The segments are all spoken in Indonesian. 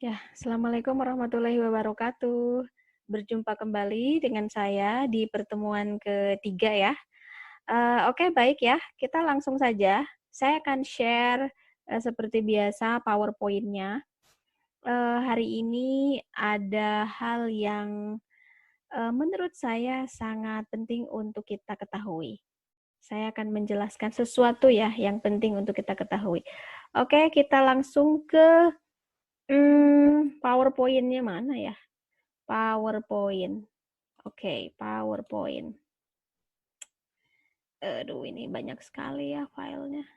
Ya, Assalamualaikum warahmatullahi wabarakatuh. Berjumpa kembali dengan saya di pertemuan ketiga ya. Oke, baik ya. Kita langsung saja. Saya akan share seperti biasa PowerPoint-nya. Hari ini ada hal yang menurut saya sangat penting untuk kita ketahui. Saya akan menjelaskan sesuatu ya yang penting untuk kita ketahui. Oke, kita langsung ke PowerPoint-nya mana ya? PowerPoint. Oke, PowerPoint. Aduh, ini banyak sekali ya filenya.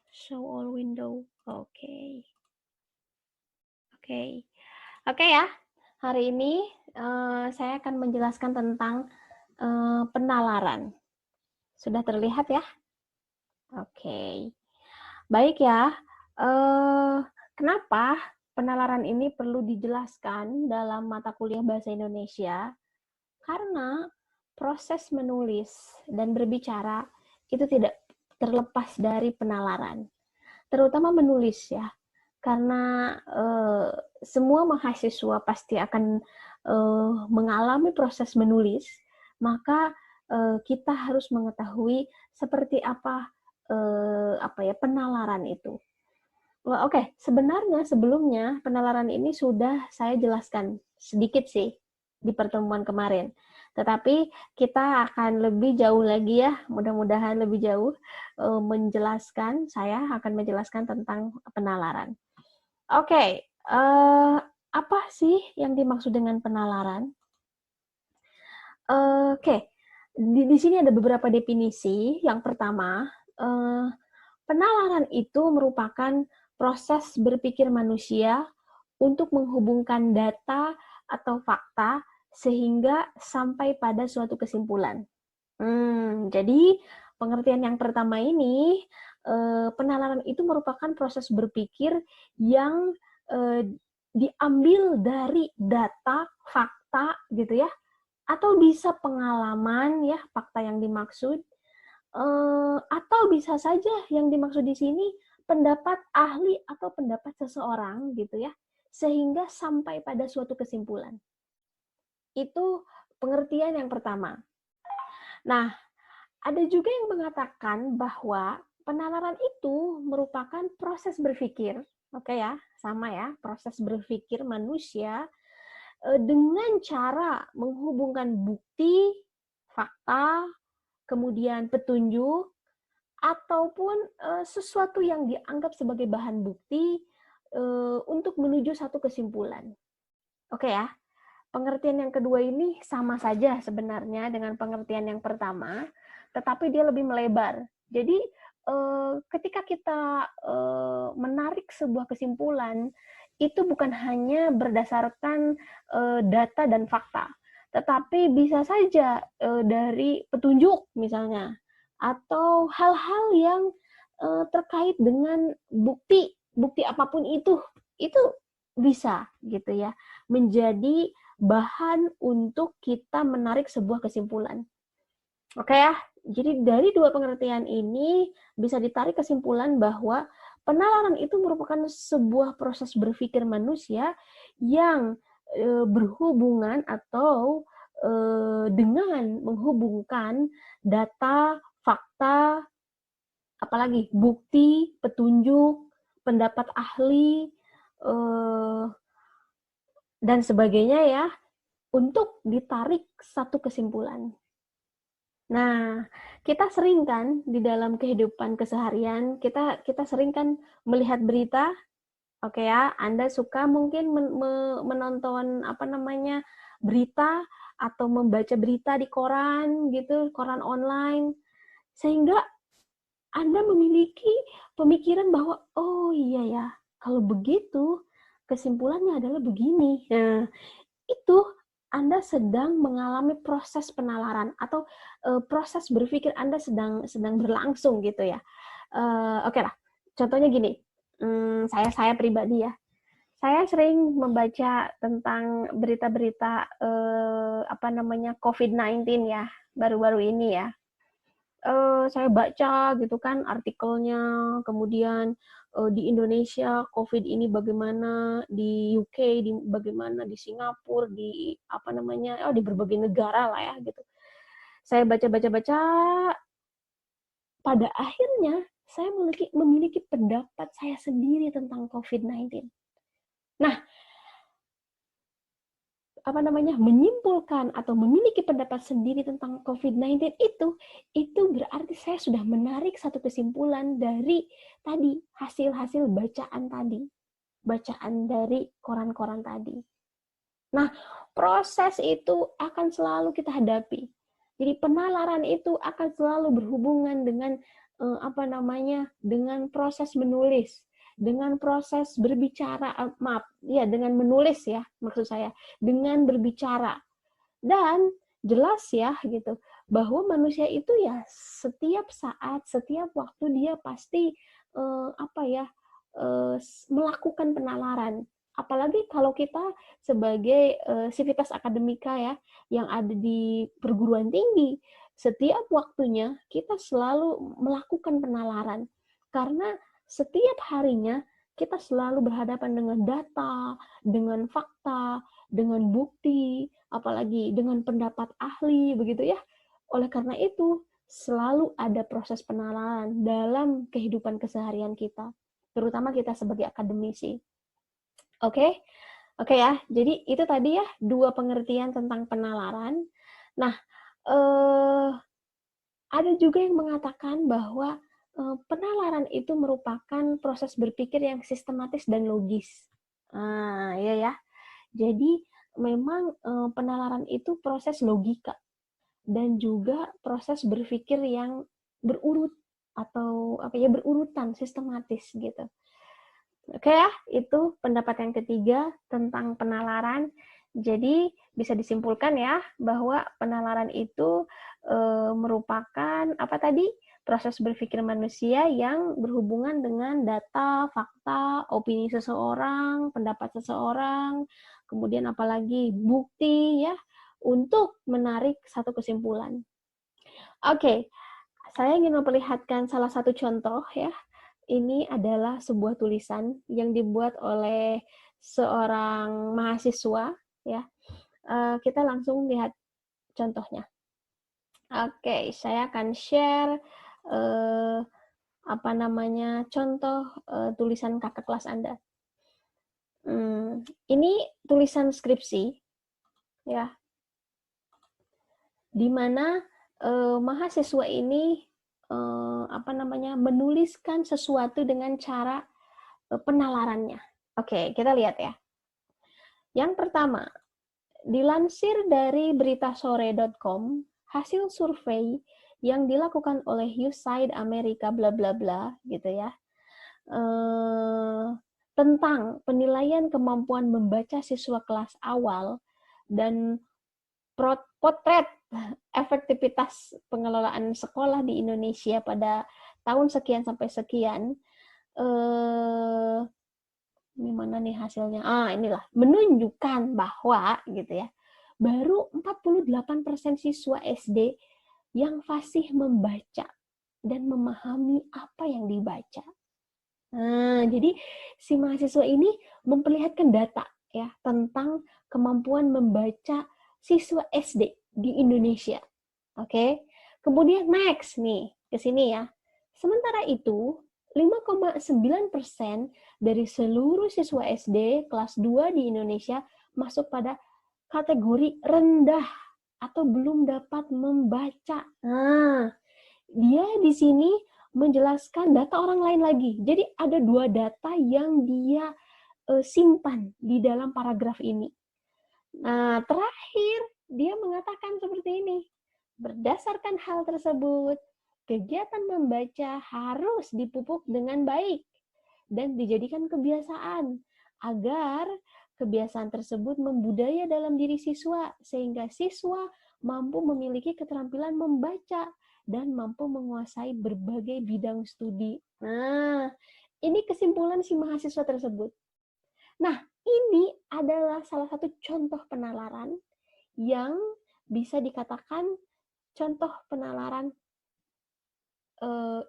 Show all window. Oke. Oke. Oke ya. Hari ini saya akan menjelaskan tentang penalaran. Sudah terlihat ya? Oke. Baik ya. Kenapa penalaran ini perlu dijelaskan dalam mata kuliah Bahasa Indonesia? Karena proses menulis dan berbicara itu tidak terlepas dari penalaran, terutama menulis ya, karena semua mahasiswa pasti akan mengalami proses menulis, maka kita harus mengetahui seperti apa ya penalaran itu. Oke, sebenarnya sebelumnya penalaran ini sudah saya jelaskan sedikit sih di pertemuan kemarin. Tetapi kita akan lebih jauh lagi ya, mudah-mudahan lebih jauh saya akan menjelaskan tentang penalaran. Oke, apa sih yang dimaksud dengan penalaran? Oke, di sini ada beberapa definisi. Yang pertama, penalaran itu merupakan proses berpikir manusia untuk menghubungkan data atau fakta sehingga sampai pada suatu kesimpulan. Jadi pengertian yang pertama ini, penalaran itu merupakan proses berpikir yang diambil dari data, fakta gitu ya, atau bisa pengalaman ya, fakta yang dimaksud, atau bisa saja yang dimaksud di sini pendapat ahli atau pendapat seseorang gitu ya, sehingga sampai pada suatu kesimpulan. Itu pengertian yang pertama. Nah, ada juga yang mengatakan bahwa penalaran itu merupakan proses berpikir, oke ya, sama ya, proses berpikir manusia dengan cara menghubungkan bukti, fakta, kemudian petunjuk, ataupun sesuatu yang dianggap sebagai bahan bukti untuk menuju satu kesimpulan. Oke ya, pengertian yang kedua ini sama saja sebenarnya dengan pengertian yang pertama, tetapi dia lebih melebar. Jadi ketika kita menarik sebuah kesimpulan, itu bukan hanya berdasarkan data dan fakta, tetapi bisa saja dari petunjuk misalnya, atau hal-hal yang terkait dengan bukti, bukti apapun itu bisa gitu ya, menjadi bahan untuk kita menarik sebuah kesimpulan. Oke ya, jadi dari dua pengertian ini bisa ditarik kesimpulan bahwa penalaran itu merupakan sebuah proses berpikir manusia yang berhubungan atau dengan menghubungkan data, fakta, apalagi bukti, petunjuk, pendapat ahli, dan sebagainya ya, untuk ditarik satu kesimpulan. Nah, kita sering kan di dalam kehidupan keseharian, kita sering kan melihat berita, oke ya, Anda suka mungkin menonton berita atau membaca berita di koran gitu, koran online, sehingga Anda memiliki pemikiran bahwa oh iya ya, kalau begitu kesimpulannya adalah begini. Nah, itu Anda sedang mengalami proses penalaran atau proses berpikir Anda sedang berlangsung gitu ya. Oke lah, contohnya gini, saya pribadi ya, saya sering membaca tentang berita-berita COVID-19 ya, baru-baru ini ya. saya baca gitu kan artikelnya, kemudian di Indonesia COVID ini bagaimana, di UK di bagaimana, di Singapura, di apa namanya, di berbagai negara lah ya gitu. Saya baca-baca-baca, pada akhirnya saya memiliki pendapat saya sendiri tentang COVID-19. Nah, apa namanya, menyimpulkan atau memiliki pendapat sendiri tentang COVID-19 itu berarti saya sudah menarik satu kesimpulan dari tadi hasil-hasil bacaan dari koran-koran tadi. Nah, proses itu akan selalu kita hadapi. Jadi penalaran itu akan selalu berhubungan dengan apa namanya, dengan proses menulis, dengan proses berbicara, dengan menulis ya maksud saya, dengan berbicara. Dan jelas ya gitu, bahwa manusia itu ya setiap saat, setiap waktu dia pasti melakukan penalaran. Apalagi kalau kita sebagai sivitas akademika ya, yang ada di perguruan tinggi, setiap waktunya kita selalu melakukan penalaran. Karena setiap harinya kita selalu berhadapan dengan data, dengan fakta, dengan bukti, apalagi dengan pendapat ahli, begitu ya. Oleh karena itu, selalu ada proses penalaran dalam kehidupan keseharian kita, terutama kita sebagai akademisi. Oke? Oke ya, jadi itu tadi ya 2 pengertian tentang penalaran. Nah, ada juga yang mengatakan bahwa penalaran itu merupakan proses berpikir yang sistematis dan logis. Iya ya. Jadi memang penalaran itu proses logika dan juga proses berpikir yang berurut atau berurutan, sistematis gitu. Oke ya, itu pendapat yang ketiga tentang penalaran. Jadi bisa disimpulkan ya bahwa penalaran itu merupakan apa tadi? Proses berpikir manusia yang berhubungan dengan data, fakta, opini seseorang, pendapat seseorang, kemudian apalagi bukti ya untuk menarik satu kesimpulan. Oke, saya ingin memperlihatkan salah satu contoh ya. Ini adalah sebuah tulisan yang dibuat oleh seorang mahasiswa ya. Kita langsung lihat contohnya. Oke, saya akan share contoh tulisan kakak kelas Anda. Ini tulisan skripsi ya, di mana mahasiswa ini menuliskan sesuatu dengan cara penalarannya. Oke, kita lihat ya. Yang pertama, dilansir dari beritasore.com, hasil survei yang dilakukan oleh USAID Amerika bla bla bla gitu ya. Tentang penilaian kemampuan membaca siswa kelas awal dan potret efektivitas pengelolaan sekolah di Indonesia pada tahun sekian sampai sekian. Ini mana nih hasilnya? Inilah, menunjukkan bahwa gitu ya, baru 48% siswa SD yang fasih membaca dan memahami apa yang dibaca. Jadi si mahasiswa ini memperlihatkan data ya tentang kemampuan membaca siswa SD di Indonesia. Oke. Kemudian next nih, ke sini ya. Sementara itu, 5,9% dari seluruh siswa SD kelas 2 di Indonesia masuk pada kategori rendah atau belum dapat membaca. Dia di sini menjelaskan data orang lain lagi. Jadi ada 2 data yang dia simpan di dalam paragraf ini. Nah, terakhir dia mengatakan seperti ini. Berdasarkan hal tersebut, kegiatan membaca harus dipupuk dengan baik dan dijadikan kebiasaan agar kebiasaan tersebut membudaya dalam diri siswa sehingga siswa mampu memiliki keterampilan membaca dan mampu menguasai berbagai bidang studi. Nah, ini kesimpulan si mahasiswa tersebut. Nah, ini adalah salah satu contoh penalaran yang bisa dikatakan contoh penalaran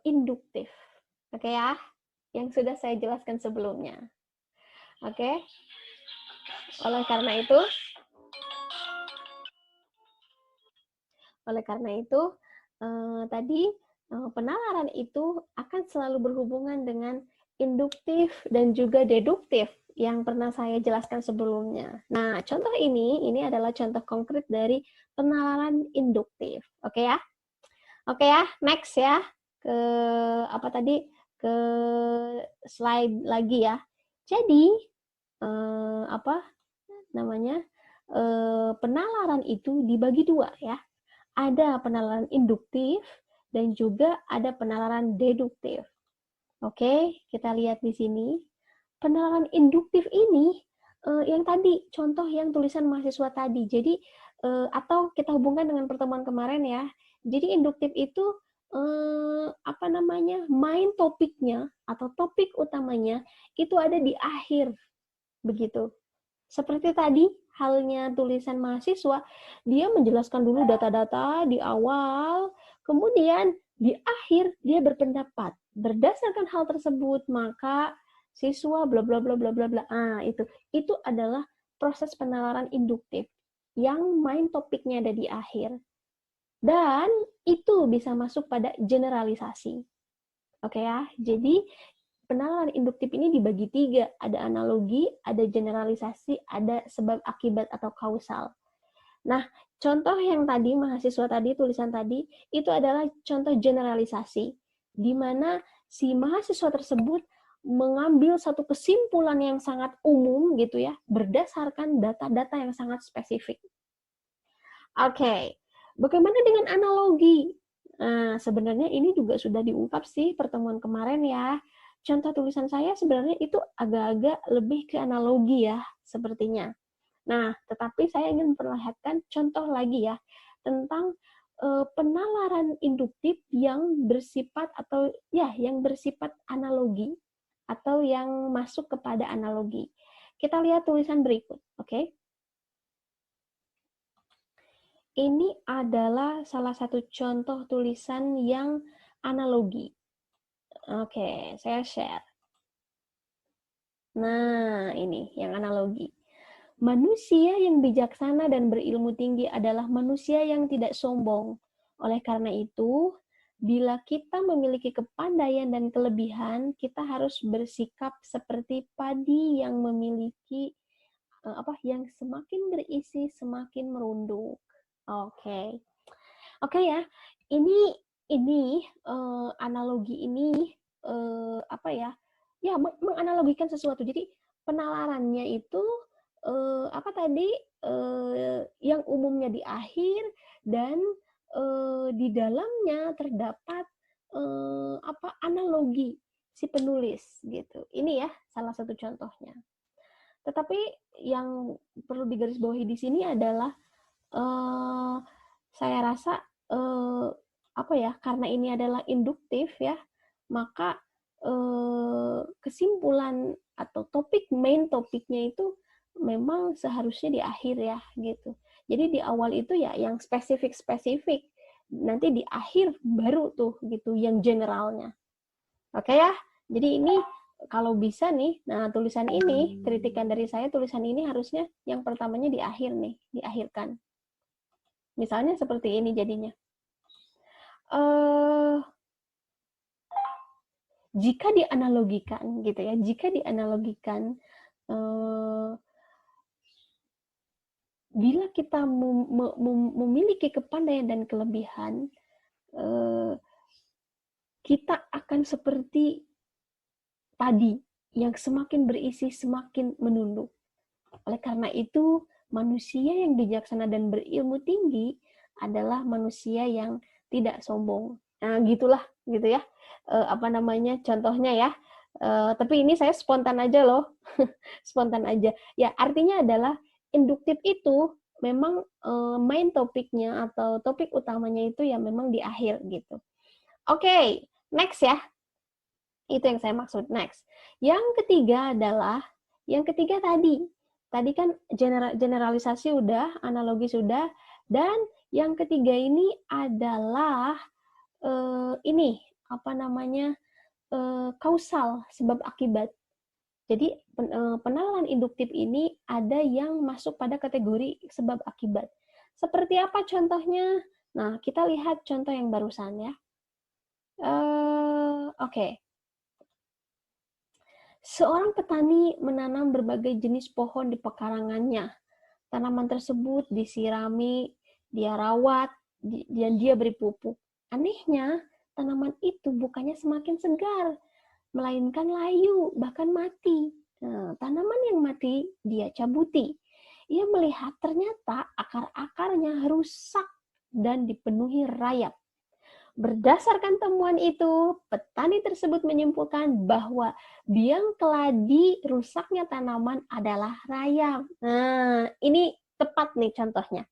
induktif. Oke ya, yang sudah saya jelaskan sebelumnya. Oke, oleh karena itu tadi penalaran itu akan selalu berhubungan dengan induktif dan juga deduktif yang pernah saya jelaskan sebelumnya. Nah, contoh ini adalah contoh konkret dari penalaran induktif. Oke ya? Oke ya, next ya. Ke apa tadi? Ke slide lagi ya. Jadi, apa namanya? Penalaran itu dibagi dua ya. Ada penalaran induktif dan juga ada penalaran deduktif. Oke, kita lihat di sini. Penalaran induktif ini yang tadi, contoh yang tulisan mahasiswa tadi. Jadi atau kita hubungkan dengan pertemuan kemarin ya. Jadi induktif itu apa namanya? Main topiknya atau topik utamanya itu ada di akhir. Begitu. Seperti tadi, halnya tulisan mahasiswa, dia menjelaskan dulu data-data di awal, kemudian di akhir dia berpendapat. Berdasarkan hal tersebut, maka siswa bla bla bla bla bla bla. Itu adalah proses penalaran induktif yang main topiknya ada di akhir. Dan itu bisa masuk pada generalisasi. Oke ya, jadi penalaran induktif ini dibagi tiga. Ada analogi, ada generalisasi, ada sebab akibat atau kausal. Nah, contoh yang tadi, mahasiswa tadi, tulisan tadi, itu adalah contoh generalisasi, di mana si mahasiswa tersebut mengambil satu kesimpulan yang sangat umum gitu ya, berdasarkan data-data yang sangat spesifik. Oke, bagaimana dengan analogi? Nah, sebenarnya ini juga sudah diungkap sih pertemuan kemarin ya. Contoh tulisan saya sebenarnya itu agak-agak lebih ke analogi ya, sepertinya. Nah, tetapi saya ingin memperlihatkan contoh lagi ya, tentang penalaran induktif yang bersifat atau ya, yang bersifat analogi atau yang masuk kepada analogi. Kita lihat tulisan berikut, oke? Ini adalah salah satu contoh tulisan yang analogi. Oke, saya share. Nah, ini yang analogi. Manusia yang bijaksana dan berilmu tinggi adalah manusia yang tidak sombong. Oleh karena itu, bila kita memiliki kepandaian dan kelebihan, kita harus bersikap seperti padi yang memiliki yang semakin berisi semakin merunduk. Oke. Oke ya. Ini analogi ini apa ya? Ya, menganalogikan sesuatu. Jadi penalarannya itu apa tadi yang umumnya di akhir dan di dalamnya terdapat analogi si penulis gitu. Ini ya salah satu contohnya. Tetapi yang perlu digarisbawahi di sini adalah saya rasa karena ini adalah induktif ya, maka kesimpulan atau main topiknya itu memang seharusnya di akhir ya gitu. Jadi di awal itu ya yang spesifik, nanti di akhir baru tuh gitu yang generalnya. Oke ya. Jadi ini kalau bisa nih, nah tulisan ini, kritikan dari saya, tulisan ini harusnya yang pertamanya di akhir nih, diakhirkan. Misalnya seperti ini jadinya. Jika dianalogikan gitu ya, bila kita memiliki kepandaian dan kelebihan, kita akan seperti padi yang semakin berisi semakin menunduk. Oleh karena itu, manusia yang bijaksana dan berilmu tinggi adalah manusia yang tidak sombong. Nah, gitulah gitu ya. Contohnya ya. Tapi ini saya spontan aja loh. Spontan aja. Ya, artinya adalah induktif itu memang main topiknya atau topik utamanya itu ya memang di akhir gitu. Oke, next ya. Itu yang saya maksud, next. Yang ketiga tadi. Tadi kan generalisasi udah, analogi sudah, dan yang ketiga ini adalah kausal, sebab akibat. Jadi penalaran induktif ini ada yang masuk pada kategori sebab akibat. Seperti apa contohnya? Nah, kita lihat contoh yang barusan ya. Oke. Seorang petani menanam berbagai jenis pohon di pekarangannya. Tanaman tersebut disirami, dia rawat, dan dia beri pupuk. Anehnya, tanaman itu bukannya semakin segar, melainkan layu, bahkan mati. Nah, tanaman yang mati, dia cabuti. Ia melihat ternyata akar-akarnya rusak dan dipenuhi rayap. Berdasarkan temuan itu, petani tersebut menyimpulkan bahwa biang keladi rusaknya tanaman adalah rayap. Nah, ini tepat nih contohnya.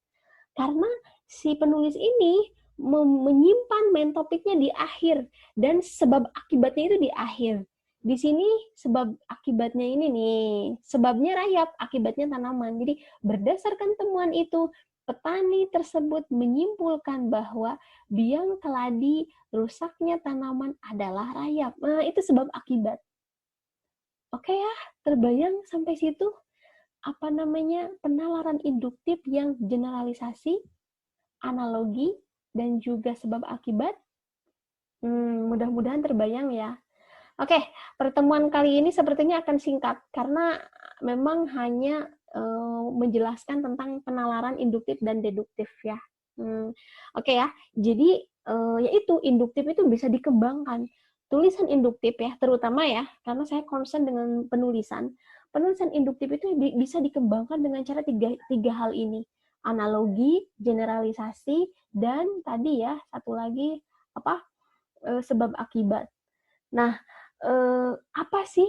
Karena si penulis ini menyimpan main topiknya di akhir dan sebab akibatnya itu di akhir. Di sini sebab akibatnya ini nih, sebabnya rayap, akibatnya tanaman. Jadi berdasarkan temuan itu, petani tersebut menyimpulkan bahwa biang keladi rusaknya tanaman adalah rayap. Nah, itu sebab akibat. Oke ya, terbayang sampai situ penalaran induktif yang generalisasi, analogi, dan juga sebab akibat. Mudah-mudahan terbayang ya. Oke, pertemuan kali ini sepertinya akan singkat karena memang hanya menjelaskan tentang penalaran induktif dan deduktif ya. Oke ya, jadi yaitu induktif itu bisa dikembangkan. Tulisan induktif ya, terutama ya, karena saya concern dengan penulisan. Penulisan induktif itu bisa dikembangkan dengan cara tiga hal ini. Analogi, generalisasi, dan tadi ya, satu lagi sebab akibat. Nah, apa sih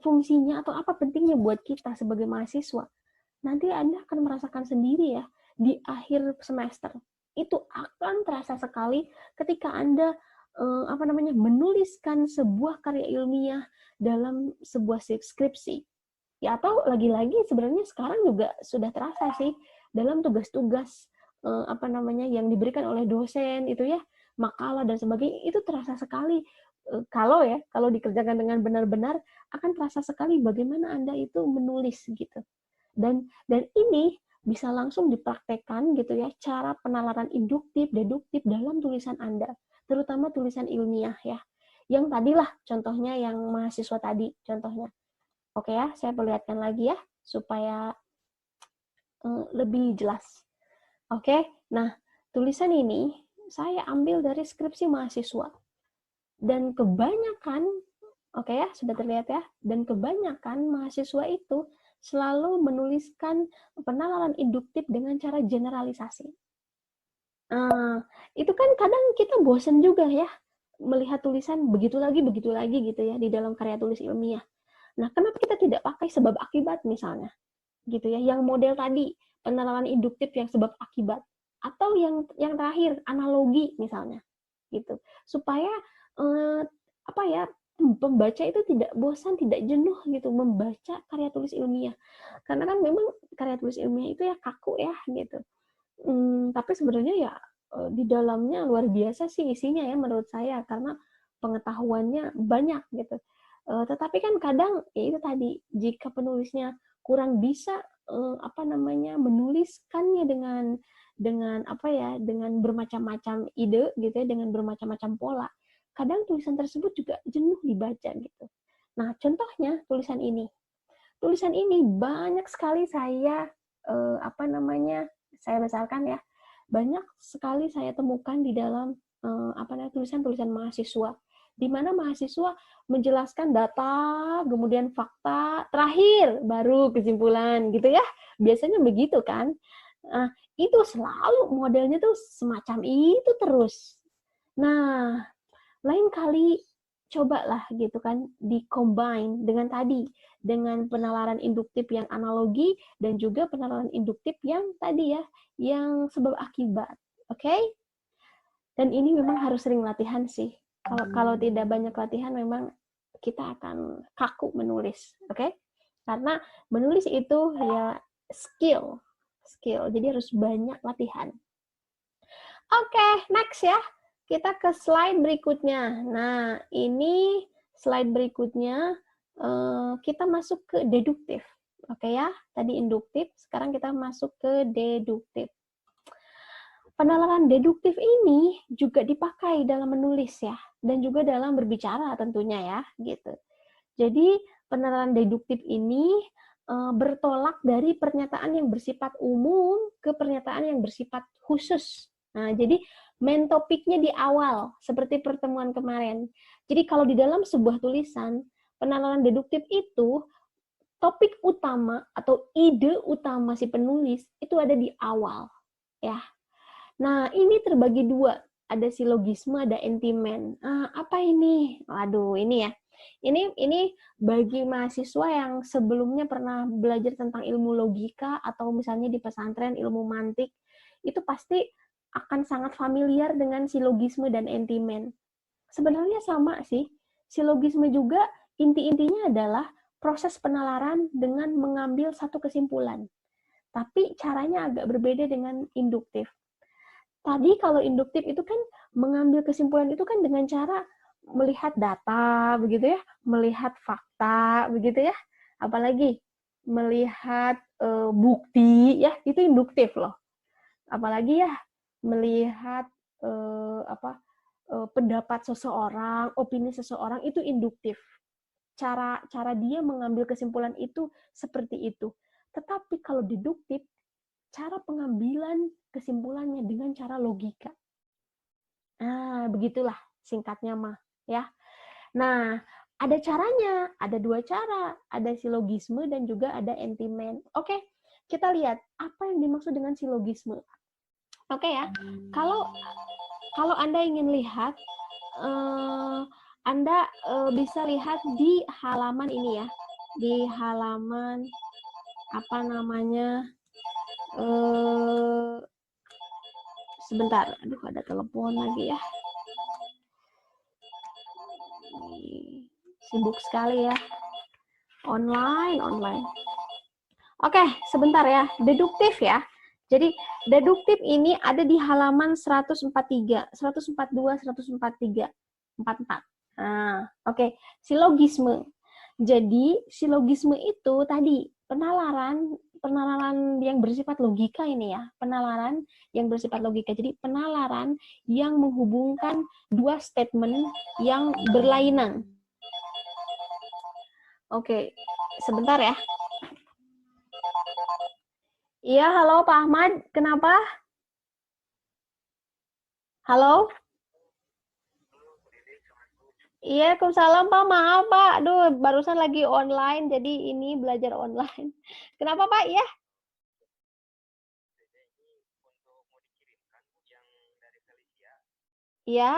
fungsinya atau apa pentingnya buat kita sebagai mahasiswa? Nanti Anda akan merasakan sendiri ya di akhir semester. Itu akan terasa sekali ketika Anda menuliskan sebuah karya ilmiah dalam sebuah skripsi. Ya, atau lagi-lagi sebenarnya sekarang juga sudah terasa sih dalam tugas-tugas yang diberikan oleh dosen itu ya, makalah dan sebagainya, itu terasa sekali kalau dikerjakan dengan benar-benar akan terasa sekali bagaimana Anda itu menulis gitu. Dan ini bisa langsung dipraktekkan gitu ya, cara penalaran induktif, deduktif dalam tulisan Anda, terutama tulisan ilmiah ya. Yang tadilah contohnya yang mahasiswa tadi contohnya. Oke ya, saya perlihatkan lagi ya supaya lebih jelas. Oke, nah tulisan ini saya ambil dari skripsi mahasiswa. Dan kebanyakan, oke ya, sudah terlihat ya, dan kebanyakan mahasiswa itu selalu menuliskan penalaran induktif dengan cara generalisasi. Itu kan kadang kita bosan juga ya, melihat tulisan begitu lagi gitu ya, di dalam karya tulis ilmiah. Nah, kenapa kita tidak pakai sebab akibat misalnya? Gitu ya, yang model tadi, penalaran induktif yang sebab akibat. Atau yang terakhir, analogi misalnya. Gitu. Supaya pembaca itu tidak bosan, tidak jenuh gitu membaca karya tulis ilmiah. Karena kan memang karya tulis ilmiah itu ya kaku ya gitu. Tapi sebenarnya ya di dalamnya luar biasa sih isinya ya menurut saya karena pengetahuannya banyak gitu. Tetapi kan kadang ya itu tadi jika penulisnya kurang bisa menuliskannya dengan bermacam-macam ide gitu ya, dengan bermacam-macam pola. Kadang tulisan tersebut juga jenuh dibaca gitu. Nah, contohnya tulisan ini. Tulisan ini banyak sekali saya saya besarkan ya. Banyak sekali saya temukan di dalam tulisan-tulisan mahasiswa di mana mahasiswa menjelaskan data, kemudian fakta, terakhir baru kesimpulan gitu ya. Biasanya begitu kan. Nah, itu selalu modelnya tuh semacam itu terus. Nah, lain kali cobalah gitu kan di-combine dengan tadi, dengan penalaran induktif yang analogi dan juga penalaran induktif yang tadi ya, yang sebab akibat. Oke? Okay? Dan ini memang harus sering latihan sih. Kalau tidak banyak latihan memang kita akan kaku menulis, oke? Okay? Karena menulis itu ya skill. Jadi harus banyak latihan. Oke, next ya. kita ke slide berikutnya. Nah, ini slide berikutnya kita masuk ke deduktif. Oke ya, tadi induktif, sekarang kita masuk ke deduktif. Penalaran deduktif ini juga dipakai dalam menulis ya, dan juga dalam berbicara tentunya ya, gitu. Jadi penalaran deduktif ini bertolak dari pernyataan yang bersifat umum ke pernyataan yang bersifat khusus. Nah, jadi main topiknya di awal, seperti pertemuan kemarin. Jadi kalau di dalam sebuah tulisan, penalaran deduktif itu topik utama atau ide utama si penulis itu ada di awal, ya. Nah, ini terbagi dua. Ada silogisme, ada entimen. Apa ini? Waduh, ini ya. Ini bagi mahasiswa yang sebelumnya pernah belajar tentang ilmu logika atau misalnya di pesantren ilmu mantik, itu pasti akan sangat familiar dengan silogisme dan entimen. Sebenarnya sama sih. Silogisme juga inti-intinya adalah proses penalaran dengan mengambil satu kesimpulan. Tapi caranya agak berbeda dengan induktif. Tadi kalau induktif itu kan mengambil kesimpulan itu kan dengan cara melihat data, begitu ya, melihat fakta, begitu ya, apalagi melihat bukti, ya itu induktif loh. Apalagi ya melihat pendapat seseorang, opini seseorang itu induktif. Cara dia mengambil kesimpulan itu seperti itu. Tetapi kalau deduktif, cara pengambilan kesimpulannya dengan cara logika. Nah, begitulah singkatnya mah, ya. Nah, ada caranya, ada dua cara, ada silogisme dan juga ada entimen. Oke, kita lihat apa yang dimaksud dengan silogisme. Oke ya, kalau Anda ingin lihat, Anda bisa lihat di halaman ini ya, di halaman apa namanya? Sebentar, aduh ada telepon lagi ya. Sibuk sekali ya. Online. Oke, sebentar ya. Deduktif ya. Jadi, deduktif ini ada di halaman 143, 142, 143, 44. Nah, oke. Silogisme. Jadi, silogisme itu tadi penalaran yang bersifat logika ini ya. Penalaran yang bersifat logika. Jadi, penalaran yang menghubungkan dua statement yang berlainan. Oke, sebentar ya. Iya, halo Pak Ahmad. Kenapa? Halo? Iya, Waalaikumsalam Pak. Maaf Pak. Aduh, barusan lagi online, jadi ini belajar online. Kenapa Pak? Iya? Iya,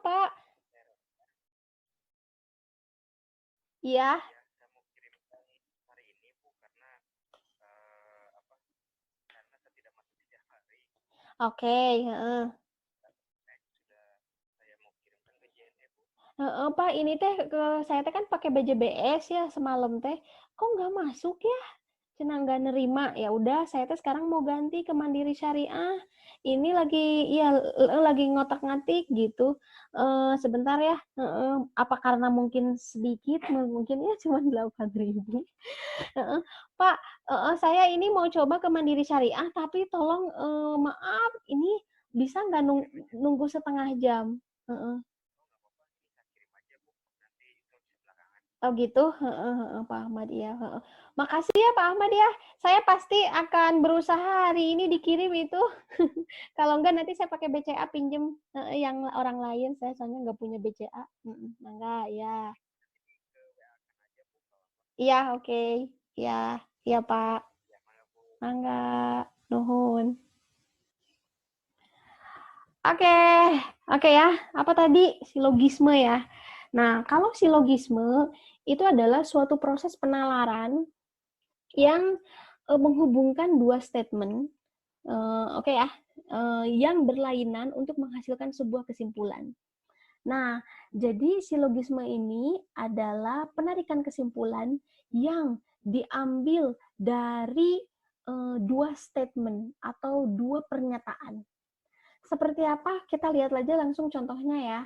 Pak. Iya. Oke, Pak, ini teh saya teh kan pakai BJBS ya semalam teh. Kok nggak masuk ya? Cina nggak nerima. Ya udah, saya teh sekarang mau ganti ke Mandiri Syariah. Ini lagi ngotak-ngatik gitu. Sebentar ya. Apa karena mungkin sedikit, mungkin ya cuma 8.000. Pak, saya ini mau coba ke Mandiri Syariah, tapi tolong maaf, ini bisa nggak nunggu setengah jam? Oh gitu, Pak Ahmad ya. Makasih ya Pak Ahmad ya. Saya pasti akan berusaha hari ini dikirim itu. Kalau enggak nanti saya pakai BCA pinjem yang orang lain. Saya soalnya nggak punya BCA. Enggak ya. Iya oke. Ya, iya Pak. Enggak. Nuhun. Oke, oke ya. Apa tadi silogisme ya? Nah, kalau silogisme itu adalah suatu proses penalaran yang menghubungkan dua statement, oke ya, yang berlainan untuk menghasilkan sebuah kesimpulan. Nah, jadi silogisme ini adalah penarikan kesimpulan yang diambil dari dua statement atau dua pernyataan. Seperti apa? Kita lihat aja langsung contohnya ya.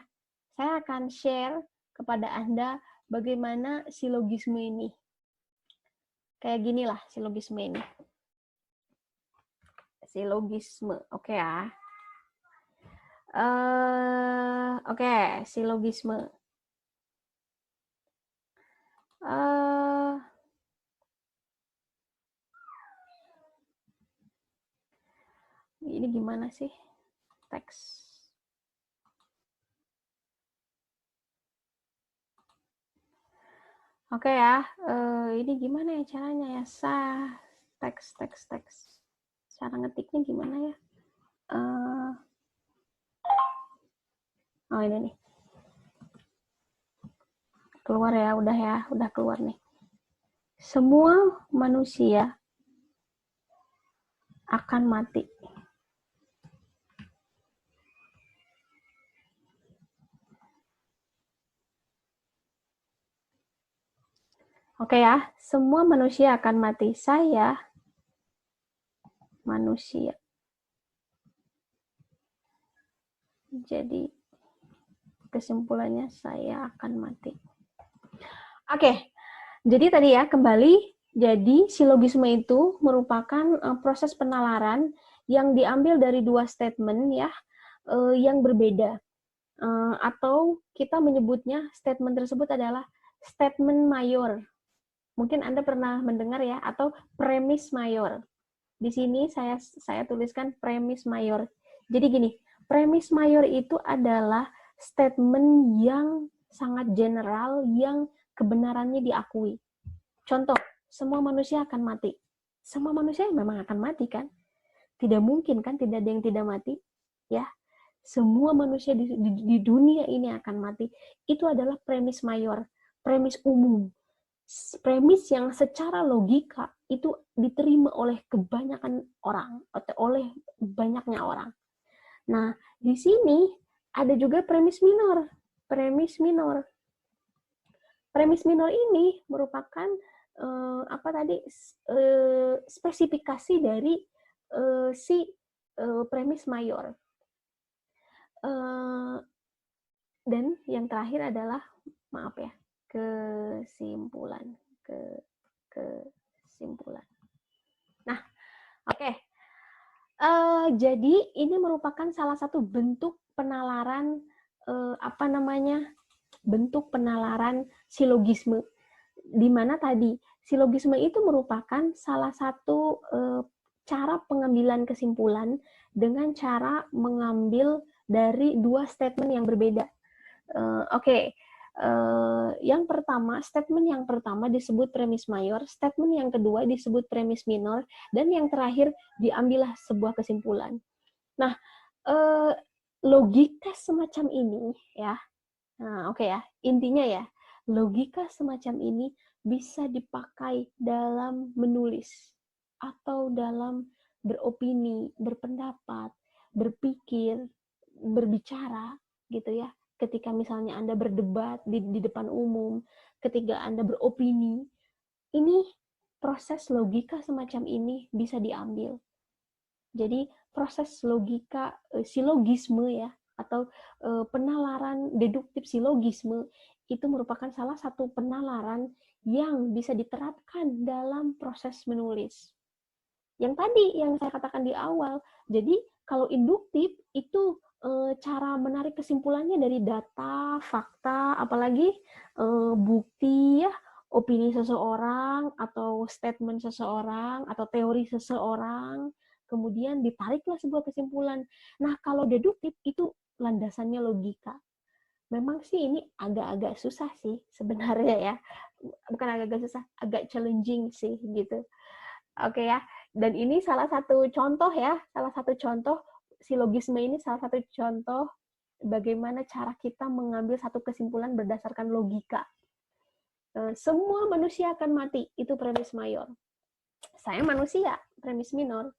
Saya akan share kepada Anda bagaimana silogisme ini. Kayak gini lah silogisme ini. Silogisme, oke ya. Oke, silogisme. Ini gimana sih teks? Oke ya, ini gimana ya caranya ya? Teks. Cara ngetiknya gimana ya? Oh ini nih. Keluar ya, udah keluar nih. Semua manusia akan mati. Oke ya, semua manusia akan mati. Saya manusia. Jadi kesimpulannya saya akan mati. Oke, jadi tadi ya kembali. Jadi silogisme itu merupakan proses penalaran yang diambil dari dua statement ya yang berbeda. Atau kita menyebutnya statement tersebut adalah statement mayor. Mungkin Anda pernah mendengar ya, atau premis mayor. Di sini saya tuliskan premis mayor. Jadi gini, premis mayor itu adalah statement yang sangat general, yang kebenarannya diakui. Contoh, semua manusia akan mati. Semua manusia memang akan mati kan? Tidak mungkin kan tidak ada yang tidak mati, ya. Semua manusia di dunia ini akan mati. Itu adalah premis mayor, premis umum. Premis yang secara logika itu diterima oleh kebanyakan orang, atau oleh banyaknya orang. Nah, di sini ada juga premis minor. Premis minor. Premis minor ini merupakan spesifikasi dari si premis mayor. Dan yang terakhir adalah, maaf ya, kesimpulan. Nah, oke. Jadi ini merupakan salah satu bentuk penalaran bentuk penalaran silogisme, di mana tadi silogisme itu merupakan salah satu cara pengambilan kesimpulan dengan cara mengambil dari dua statement yang berbeda. Yang pertama, statement yang pertama disebut premis mayor, statement yang kedua disebut premis minor, dan yang terakhir diambillah sebuah kesimpulan. Nah, logika semacam ini ya, intinya ya, logika semacam ini bisa dipakai dalam menulis atau dalam beropini, berpendapat, berpikir, berbicara gitu ya. Ketika misalnya Anda berdebat di depan umum, ketika Anda beropini, ini proses logika semacam ini bisa diambil. Jadi proses logika silogisme ya, atau penalaran deduktif silogisme itu merupakan salah satu penalaran yang bisa diterapkan dalam proses menulis. Yang tadi yang saya katakan di awal, jadi kalau induktif itu cara menarik kesimpulannya dari data, fakta, apalagi bukti ya, opini seseorang atau statement seseorang atau teori seseorang, kemudian ditariklah sebuah kesimpulan. Nah, kalau deduktif itu landasannya logika. Memang sih ini agak-agak susah sih sebenarnya ya. Bukan agak-agak susah, agak challenging sih gitu. Oke ya. Dan ini salah satu contoh ya, salah satu contoh silogisme ini salah satu contoh bagaimana cara kita mengambil satu kesimpulan berdasarkan logika. Semua manusia akan mati, itu premis mayor. Saya manusia, premis minor.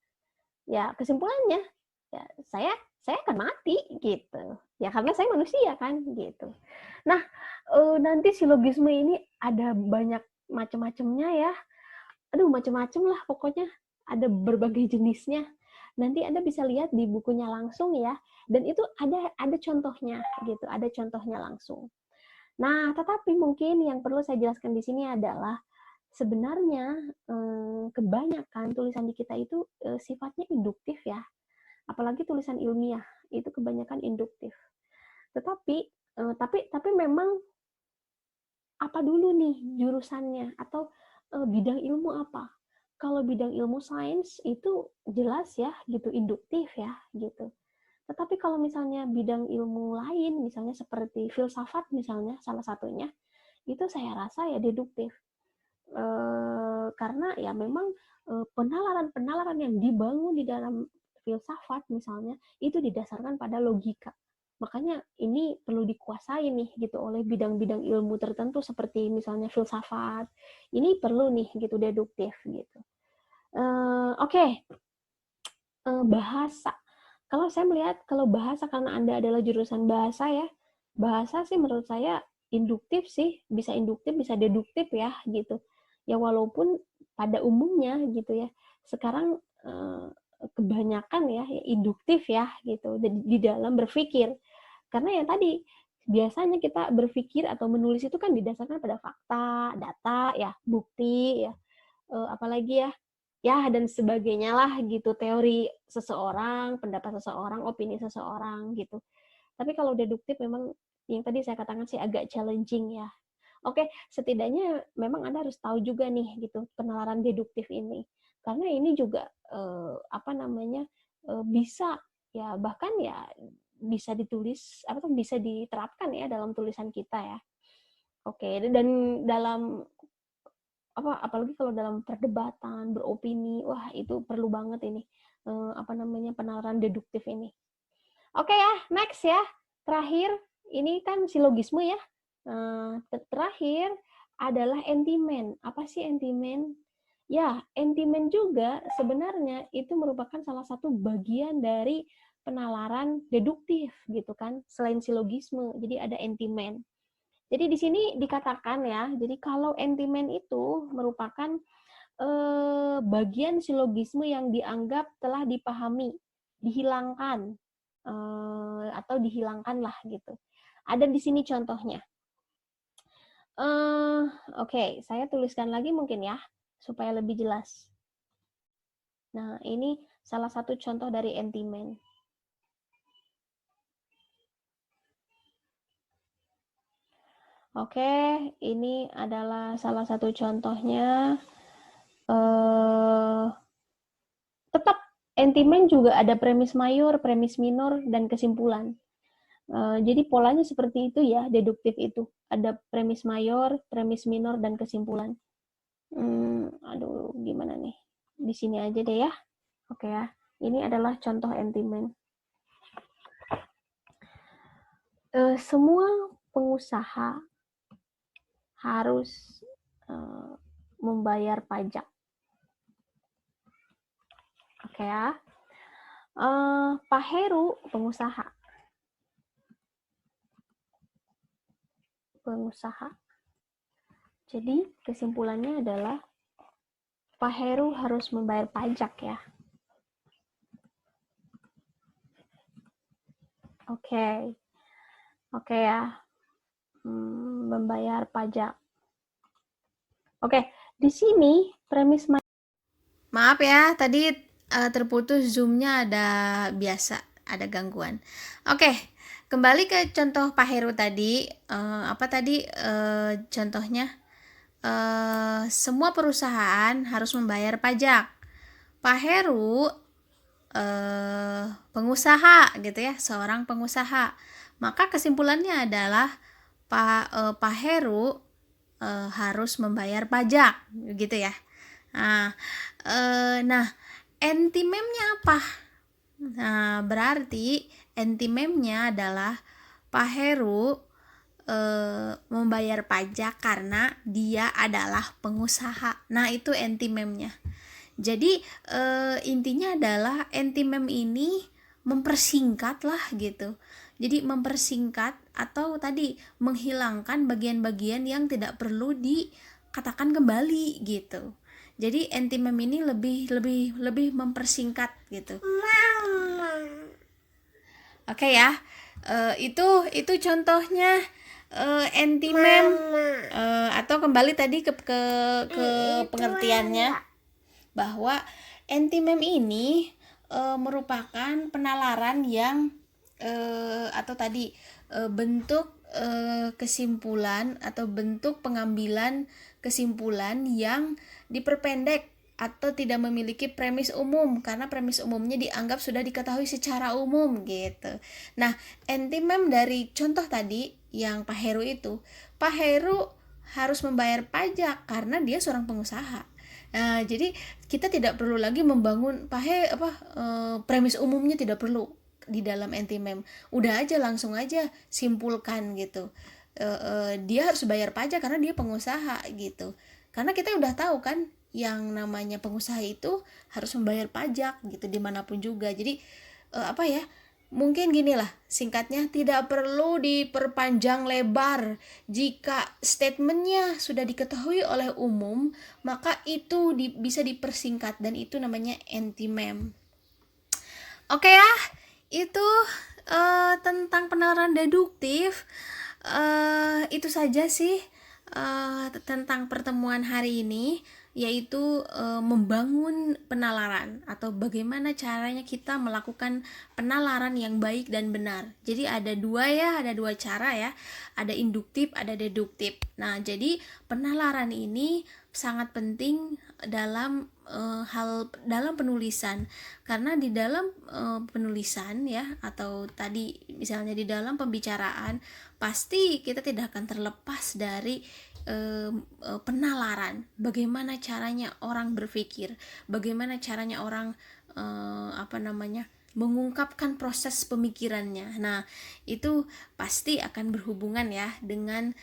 Ya, kesimpulannya ya saya akan mati gitu. Ya karena saya manusia kan gitu. Nah, nanti silogisme ini ada banyak macam-macamnya ya. Aduh, macam-macam lah pokoknya. Ada berbagai jenisnya. Nanti Anda bisa lihat di bukunya langsung ya, dan itu ada contohnya gitu, ada contohnya langsung. Nah, tetapi mungkin yang perlu saya jelaskan di sini adalah sebenarnya kebanyakan tulisan di kita itu sifatnya induktif ya, apalagi tulisan ilmiah itu kebanyakan induktif. Tapi memang apa dulu nih jurusannya atau bidang ilmu apa? Kalau bidang ilmu sains itu jelas ya gitu induktif ya gitu. Tetapi kalau misalnya bidang ilmu lain, misalnya seperti filsafat misalnya salah satunya, itu saya rasa ya deduktif. Karena ya memang penalaran-penalaran yang dibangun di dalam filsafat misalnya itu didasarkan pada logika. Makanya ini perlu dikuasai nih gitu oleh bidang-bidang ilmu tertentu seperti misalnya filsafat. Ini perlu nih gitu deduktif gitu. Oke. Bahasa. Kalau saya melihat kalau bahasa karena Anda adalah jurusan bahasa ya, bahasa sih menurut saya induktif sih, bisa induktif, bisa deduktif ya gitu. Ya walaupun pada umumnya gitu ya, sekarang kebanyakan ya induktif ya gitu di dalam berpikir. Karena yang tadi biasanya kita berpikir atau menulis itu kan didasarkan pada fakta, data ya, bukti ya, apalagi ya dan sebagainya lah gitu, teori seseorang, pendapat seseorang, opini seseorang gitu. Tapi kalau deduktif memang yang tadi saya katakan sih agak challenging ya. Oke, setidaknya memang Anda harus tahu juga nih gitu penalaran deduktif ini. Karena ini juga bisa ya bahkan ya bisa ditulis bisa diterapkan ya dalam tulisan kita ya. Oke, dan dalam apalagi kalau dalam perdebatan, beropini, wah itu perlu banget ini penalaran deduktif ini. Oke ya, next ya. Terakhir, ini kan silogisme ya. Terakhir adalah entimen. Apa sih entimen? Ya, entimen juga sebenarnya itu merupakan salah satu bagian dari penalaran deduktif gitu kan, selain silogisme. Jadi ada entimen. Jadi di sini dikatakan ya, jadi kalau entimen itu merupakan bagian silogisme yang dianggap telah dipahami, dihilangkan, atau dihilangkan lah gitu. Ada di sini contohnya. Oke, saya tuliskan lagi mungkin ya, supaya lebih jelas. Nah, ini salah satu contoh dari entimen. Oke, ini adalah salah satu contohnya. Tetap entimen juga ada premis mayor, premis minor, dan kesimpulan. Jadi polanya seperti itu ya, deduktif itu. Ada premis mayor, premis minor, dan kesimpulan. Aduh, gimana nih? Di sini aja deh ya. Oke ya, ini adalah contoh entimen. Semua pengusaha harus membayar pajak. Oke ya. Pak Heru pengusaha. Jadi kesimpulannya adalah Pak Heru harus membayar pajak ya. Oke ya. Membayar pajak. Oke, di sini premis maaf ya, tadi terputus Zoom-nya ada gangguan. Oke, kembali ke contoh Pak Heru tadi. Contohnya? Semua perusahaan harus membayar pajak. Pak Heru pengusaha gitu ya, seorang pengusaha. Maka kesimpulannya adalah Pak Heru harus membayar pajak gitu ya. Nah, antimemnya apa? Nah, berarti antimemnya adalah Pak Heru membayar pajak karena dia adalah pengusaha. Nah, itu antimemnya. Jadi intinya adalah antimem ini mempersingkat lah gitu. Jadi mempersingkat atau tadi menghilangkan bagian-bagian yang tidak perlu dikatakan kembali gitu. Jadi anti-mem ini lebih mempersingkat gitu. Oke ya. Itu contohnya anti-mem. Atau kembali tadi ke pengertiannya bahwa anti-mem ini merupakan penalaran yang atau tadi bentuk kesimpulan atau bentuk pengambilan kesimpulan yang diperpendek atau tidak memiliki premis umum, karena premis umumnya dianggap sudah diketahui secara umum gitu. Nah, anti-mem dari contoh tadi yang Pak Heru itu, Pak Heru harus membayar pajak karena dia seorang pengusaha. Nah, jadi kita tidak perlu lagi membangun premis umumnya, tidak perlu di dalam anti-mem. Udah aja, langsung aja simpulkan gitu. Dia harus bayar pajak karena dia pengusaha gitu. Karena kita udah tahu kan yang namanya pengusaha itu harus membayar pajak gitu dimanapun juga. Jadi mungkin gini lah singkatnya, tidak perlu diperpanjang lebar. Jika statementnya sudah diketahui oleh umum, maka itu bisa dipersingkat, dan itu namanya anti-mem. Oke ya, itu tentang penalaran deduktif. Itu saja sih tentang pertemuan hari ini, yaitu membangun penalaran atau bagaimana caranya kita melakukan penalaran yang baik dan benar. Jadi ada dua cara ya, ada induktif, ada deduktif. Nah, jadi penalaran ini sangat penting dalam dalam penulisan, karena di dalam penulisan ya, atau tadi misalnya di dalam pembicaraan, pasti kita tidak akan terlepas dari penalaran. Bagaimana caranya orang berpikir, bagaimana caranya orang mengungkapkan proses pemikirannya. Nah, itu pasti akan berhubungan ya dengan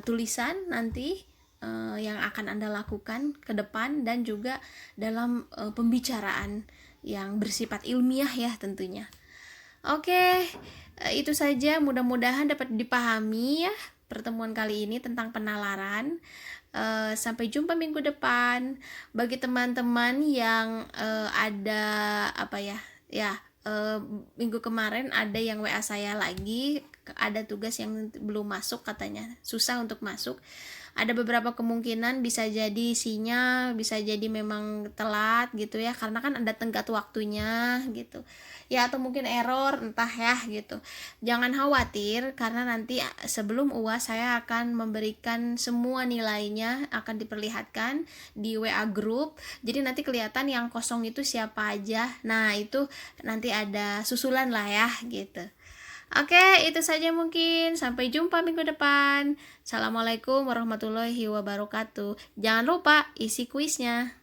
tulisan nanti yang akan Anda lakukan ke depan, dan juga dalam pembicaraan yang bersifat ilmiah ya tentunya. Oke, itu saja, mudah-mudahan dapat dipahami ya pertemuan kali ini tentang penalaran. Sampai jumpa minggu depan. Bagi teman-teman yang minggu kemarin ada yang WA saya lagi, ada tugas yang belum masuk katanya, susah untuk masuk. Ada beberapa kemungkinan, bisa jadi sinyal, bisa jadi memang telat gitu ya, karena kan ada tenggat waktunya gitu ya, atau mungkin error entah ya gitu. Jangan khawatir, karena nanti sebelum UAS saya akan memberikan semua nilainya, akan diperlihatkan di WA group. Jadi nanti kelihatan yang kosong itu siapa aja. Nah, itu nanti ada susulan lah ya gitu. Oke, itu saja mungkin. Sampai jumpa minggu depan. Assalamualaikum warahmatullahi wabarakatuh. Jangan lupa isi kuisnya.